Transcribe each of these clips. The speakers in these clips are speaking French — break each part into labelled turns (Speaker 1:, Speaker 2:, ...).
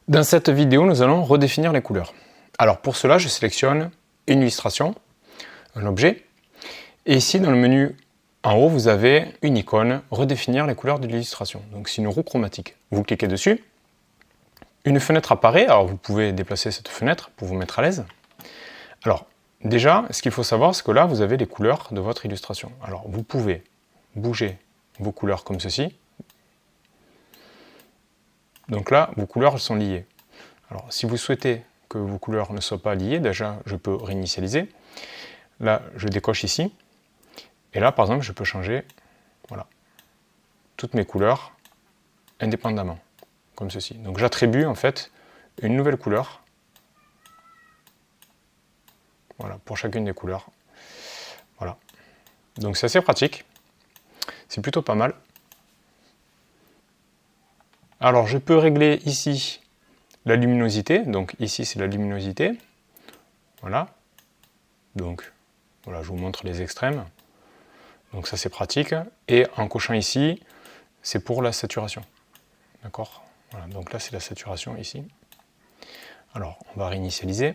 Speaker 1: Dans cette vidéo, nous allons redéfinir les couleurs. Alors pour cela, je sélectionne une illustration, un objet, et ici dans le menu en haut, vous avez une icône redéfinir les couleurs de l'illustration. Donc c'est une roue chromatique. Vous cliquez dessus, une fenêtre apparaît, alors vous pouvez déplacer cette fenêtre pour vous mettre à l'aise. Alors déjà, ce qu'il faut savoir, c'est que là, vous avez les couleurs de votre illustration. Alors vous pouvez bouger vos couleurs comme ceci. Donc là, vos couleurs sont liées. Alors, si vous souhaitez que vos couleurs ne soient pas liées, déjà, je peux réinitialiser. Là, je décoche ici. Et là, par exemple, je peux changer voilà, toutes mes couleurs indépendamment, comme ceci. Donc, j'attribue en fait une nouvelle couleur. Voilà, pour chacune des couleurs. Voilà. Donc, c'est assez pratique. C'est plutôt pas mal. Alors, je peux régler ici la luminosité. Donc, ici, c'est la luminosité. Voilà. Donc, voilà, je vous montre les extrêmes. Donc, ça, c'est pratique. Et en cochant ici, c'est pour la saturation. D'accord ? Voilà, donc là, c'est la saturation ici. Alors, on va réinitialiser.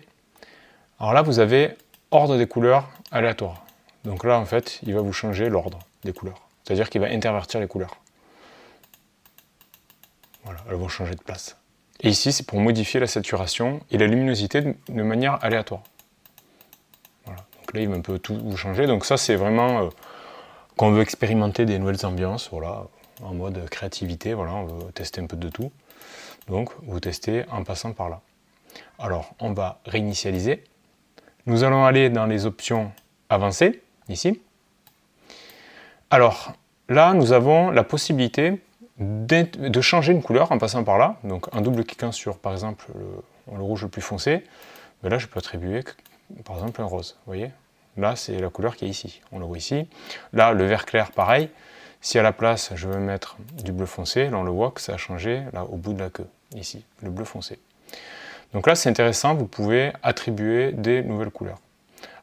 Speaker 1: Alors là, vous avez ordre des couleurs aléatoire. Donc là, en fait, il va vous changer l'ordre des couleurs. C'est-à-dire qu'il va intervertir les couleurs. Voilà, elles vont changer de place. Et ici, c'est pour modifier la saturation et la luminosité de manière aléatoire. Voilà, donc là, il va un peu tout vous changer. Donc ça, c'est vraiment quand on veut expérimenter des nouvelles ambiances, voilà, en mode créativité, voilà, on veut tester un peu de tout. Donc, vous testez en passant par là. Alors, on va réinitialiser. Nous allons aller dans les options avancées, ici. Alors, là, nous avons la possibilité de changer une couleur en passant par là. Donc, en double-cliquant sur, par exemple, le rouge le plus foncé, ben là, je peux attribuer, par exemple, un rose. Vous voyez ? Là, c'est la couleur qui est ici. On le voit ici. Là, le vert clair, pareil. Si à la place, je veux mettre du bleu foncé, là, on le voit que ça a changé là, au bout de la queue. Ici, le bleu foncé. Donc là, c'est intéressant, vous pouvez attribuer des nouvelles couleurs.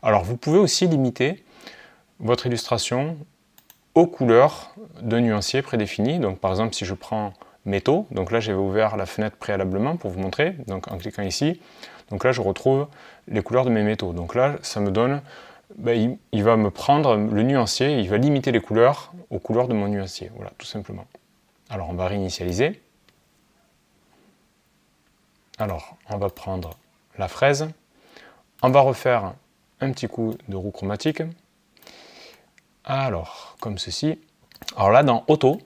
Speaker 1: Alors, vous pouvez aussi limiter votre illustration aux couleurs d'un nuancier prédéfini. Donc, par exemple, si je prends métaux, donc là, j'avais ouvert la fenêtre préalablement pour vous montrer, donc en cliquant ici, donc là, je retrouve les couleurs de mes métaux. Donc là, ça me donne, ben, il va me prendre le nuancier, il va limiter les couleurs aux couleurs de mon nuancier. Voilà, tout simplement. Alors, on va réinitialiser. Alors, on va prendre la fraise. On va refaire un petit coup de roue chromatique. Alors, comme ceci. Alors là, dans Auto,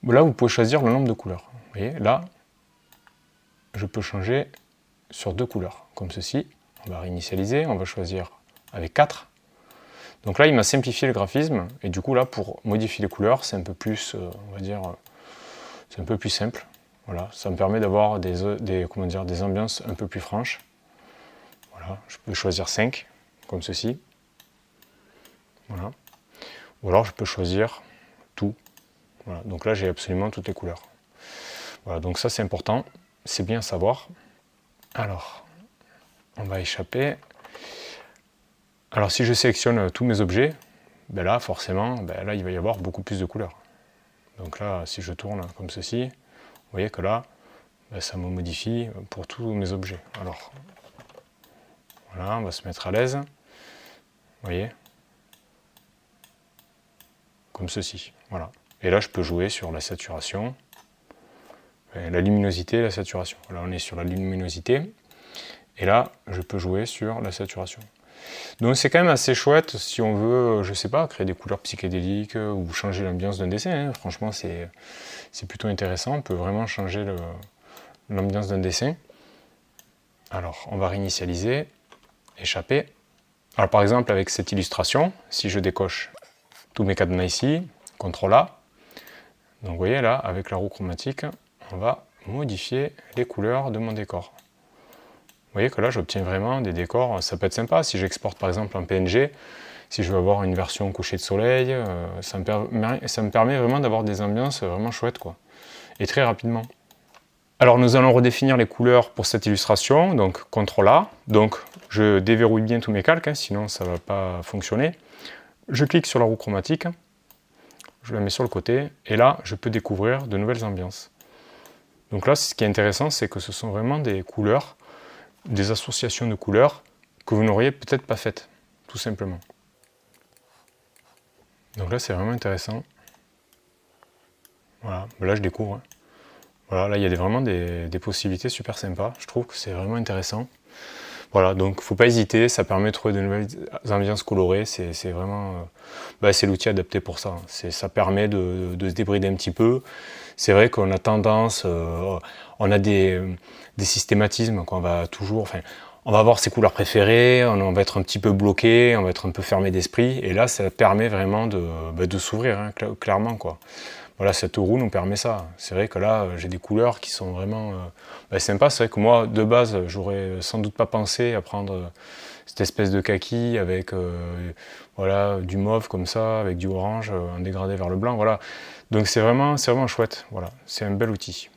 Speaker 1: là, vous pouvez choisir le nombre de couleurs. Vous voyez, là, je peux changer sur 2 couleurs, comme ceci. On va réinitialiser, on va choisir avec 4. Donc là, il m'a simplifié le graphisme. Et du coup, là, pour modifier les couleurs, c'est un peu plus, on va dire, c'est un peu plus simple. Voilà, ça me permet d'avoir des ambiances un peu plus franches. Voilà, je peux choisir 5, comme ceci. Voilà. Ou alors je peux choisir tout. Voilà, donc là j'ai absolument toutes les couleurs. Voilà, donc ça c'est important, c'est bien à savoir. Alors, on va échapper. Alors si je sélectionne tous mes objets, ben là forcément, ben là il va y avoir beaucoup plus de couleurs. Donc là, si je tourne comme ceci, vous voyez que là, ben ça me modifie pour tous mes objets. Alors, voilà, on va se mettre à l'aise. Vous voyez ? Comme ceci, voilà. Et là, je peux jouer sur la saturation, la luminosité et la saturation. Là, on est sur la luminosité. Et là, je peux jouer sur la saturation. Donc, c'est quand même assez chouette si on veut, je sais pas, créer des couleurs psychédéliques ou changer l'ambiance d'un dessin. Hein. Franchement, c'est plutôt intéressant. On peut vraiment changer l'ambiance d'un dessin. Alors, on va réinitialiser, échapper. Alors, par exemple, avec cette illustration, si je décoche tous mes cadenas ici, CTRL A. Donc vous voyez là, avec la roue chromatique, on va modifier les couleurs de mon décor. Vous voyez que là, j'obtiens vraiment des décors, ça peut être sympa. Si j'exporte par exemple en PNG, si je veux avoir une version coucher de soleil, ça me permet vraiment d'avoir des ambiances vraiment chouettes, quoi. Et très rapidement. Alors nous allons redéfinir les couleurs pour cette illustration, donc CTRL A. Donc je déverrouille bien tous mes calques, hein, sinon ça ne va pas fonctionner. Je clique sur la roue chromatique, je la mets sur le côté, et là, je peux découvrir de nouvelles ambiances. Donc là, ce qui est intéressant, c'est que ce sont vraiment des couleurs, des associations de couleurs que vous n'auriez peut-être pas faites, tout simplement. Donc là, c'est vraiment intéressant. Voilà, là je découvre. Hein. Voilà, là il y a vraiment des possibilités super sympas. Je trouve que c'est vraiment intéressant. Voilà, donc faut pas hésiter, ça permet de trouver de nouvelles ambiances colorées. C'est vraiment, c'est l'outil adapté pour ça. Ça permet de se débrider un petit peu. C'est vrai qu'on a tendance, on a des systématismes qu'on va toujours, enfin, on va avoir ses couleurs préférées, on va être un petit peu bloqué, on va être un peu fermé d'esprit. Et là, ça permet vraiment de s'ouvrir, hein, clairement, quoi. Voilà, cette roue nous permet ça. C'est vrai que là, j'ai des couleurs qui sont vraiment sympas. C'est vrai que moi, de base, j'aurais sans doute pas pensé à prendre cette espèce de kaki avec voilà, du mauve comme ça, avec du orange, un dégradé vers le blanc. Voilà. Donc c'est vraiment chouette. Voilà, c'est un bel outil.